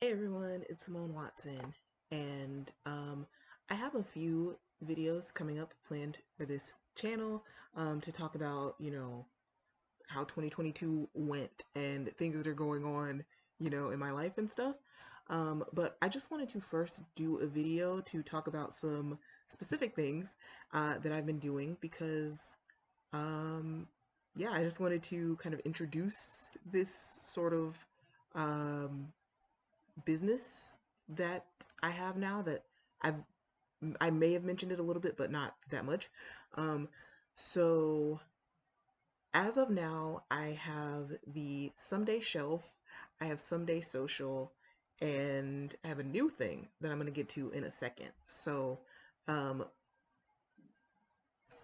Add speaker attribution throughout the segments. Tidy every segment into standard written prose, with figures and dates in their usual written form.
Speaker 1: Hey everyone, it's Simone Watson, and I have a few videos coming up planned for this channel to talk about, how 2022 went and things that are going on, in my life and stuff. But I just wanted to first do a video to talk about some specific things that I've been doing because, um, yeah, I just wanted to kind of introduce this sort of um, business that I have now that I've I may have mentioned it a little bit, but not that much. Um, so as of now, I have the Someday Shelf, I have Someday Social, and I have a new thing that I'm going to get to in a second. So um,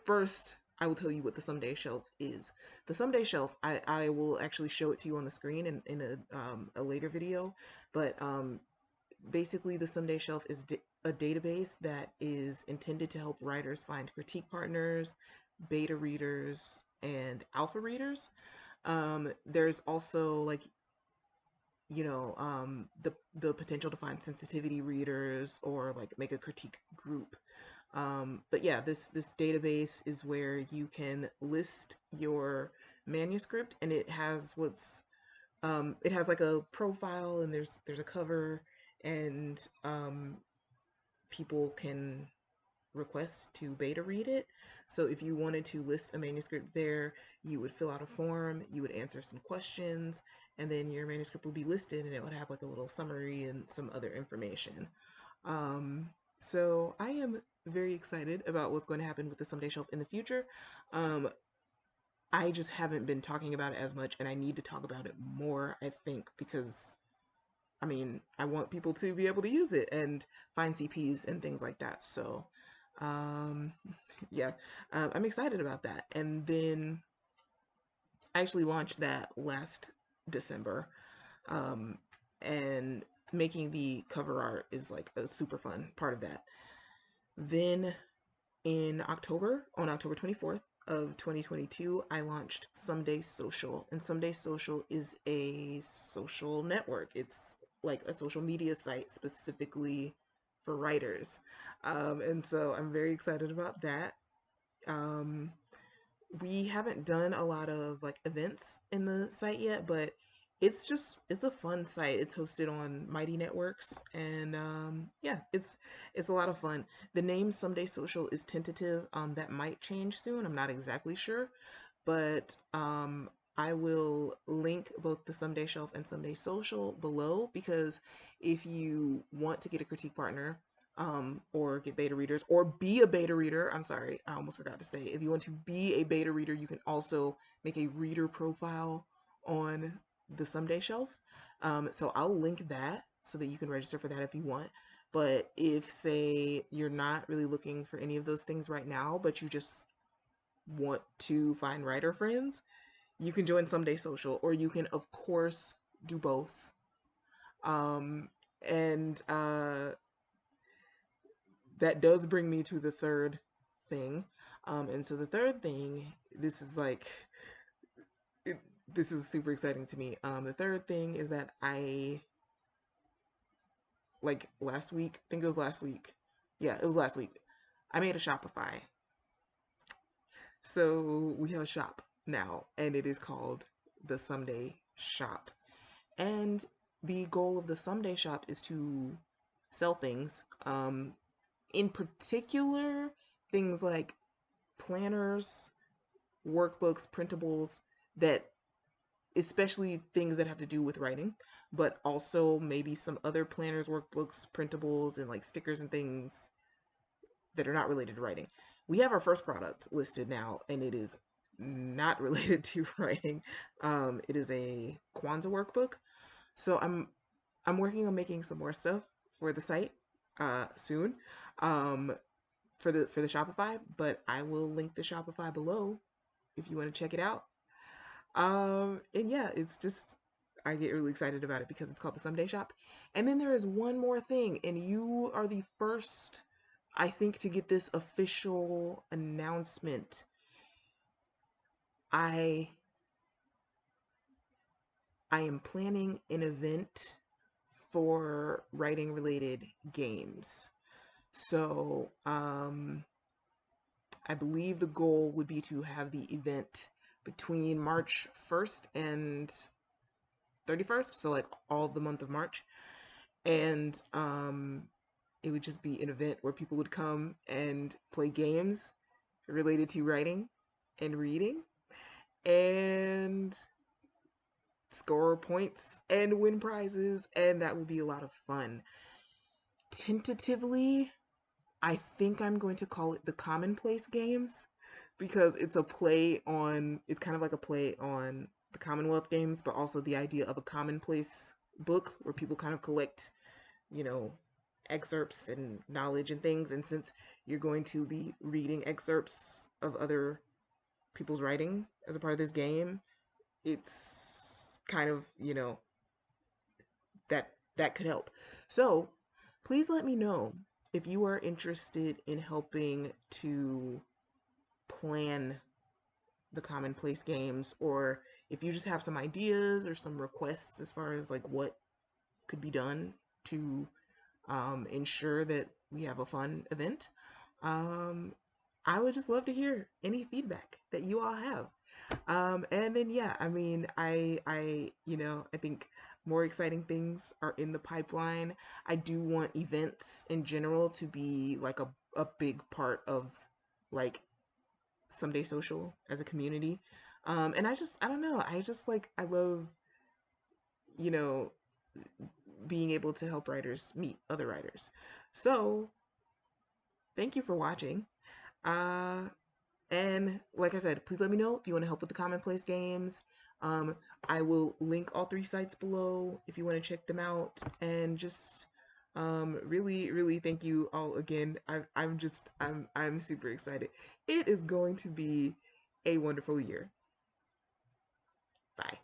Speaker 1: first, I will tell you what the Someday Shelf is. The Someday Shelf, I will actually show it to you on the screen in a later video, but basically, the Someday Shelf is a database that is intended to help writers find critique partners, beta readers, and alpha readers. There's also like the potential to find sensitivity readers or like make a critique group. But yeah, this database is where you can list your manuscript, and it has like a profile, and there's a cover, and people can request to beta read it. So if you wanted to list a manuscript there, you would fill out a form, you would answer some questions, and then your manuscript would be listed, and it would have like a little summary and some other information. So I am very excited about what's going to happen with the Someday Shelf in the future. Um, I just haven't been talking about it as much, and I need to talk about it more, I think, because I want people to be able to use it and find CPs and things like that. So, um, yeah, I'm excited about that. And then I actually launched that last December. Um, and making the cover art is like a super fun part of that. Then in October, on October 24th of 2022, I launched Someday Social. And Someday Social is a social network. It's like a social media site specifically for writers. And so I'm very excited about that. Um, we haven't done a lot of like events in the site yet, but it's a fun site. It's hosted on Mighty Networks, and yeah, it's a lot of fun. The name Someday Social is tentative. That might change soon. I'm not exactly sure, but I will link both the Someday Shelf and Someday Social below, because if you want to get a critique partner, or get beta readers, or be a beta reader, I'm sorry, I almost forgot to say, if you want to be a beta reader, you can also make a reader profile on the Someday Shelf. So I'll link that so that you can register for that if you want. But if, say, you're not really looking for any of those things right now, but you just want to find writer friends, you can join Someday Social, or you can, of course, do both. Um, and That does bring me to the third thing. And so the third thing, this is like, it, this is super exciting to me. The third thing is that like last week, I think it was last week. Yeah, it was last week. I made a Shopify. So we have a shop now, and it is called the Someday Shop. And the goal of the Someday Shop is to sell things. In particular, things like planners, workbooks, printables, that especially things that have to do with writing, but also maybe some other planners, workbooks, printables, and like stickers and things that are not related to writing. We have our first product listed now, and it is not related to writing. It is a Kwanzaa workbook. So I'm working on making some more stuff for the site soon. Um, for the Shopify, but I will link the Shopify below if you want to check it out. And yeah, it's just, I get really excited about it because it's called the Someday Shop. And then there is one more thing, and you are the first, I think, to get this official announcement. I I am planning an event for writing related games. So, I believe the goal would be to have the event between March 1st and 31st, so like all the month of March. And it would just be an event where people would come and play games related to writing and reading and score points and win prizes, and that would be a lot of fun. Tentatively, I think I'm going to call it the Commonplace Games because it's kind of like a play on the Commonwealth Games, but also the idea of a commonplace book where people kind of collect, you know, excerpts and knowledge and things. And since you're going to be reading excerpts of other people's writing as a part of this game, it's kind of, that could help. So please let me know if you are interested in helping to plan the Commonplace Games, or if you just have some ideas or some requests as far as like what could be done to ensure that we have a fun event. um, I would just love to hear any feedback that you all have. And then yeah, I mean, I think more exciting things are in the pipeline. I do want events in general to be like a big part of like Someday Social as a community. And I don't know, I love, you know, being able to help writers meet other writers. So thank you for watching. Uh, And like I said, please let me know if you want to help with the Commonplace Games. Um, I will link all 3 sites below if you want to check them out. And just really, really thank you all again. I'm super excited. It is going to be a wonderful year. Bye.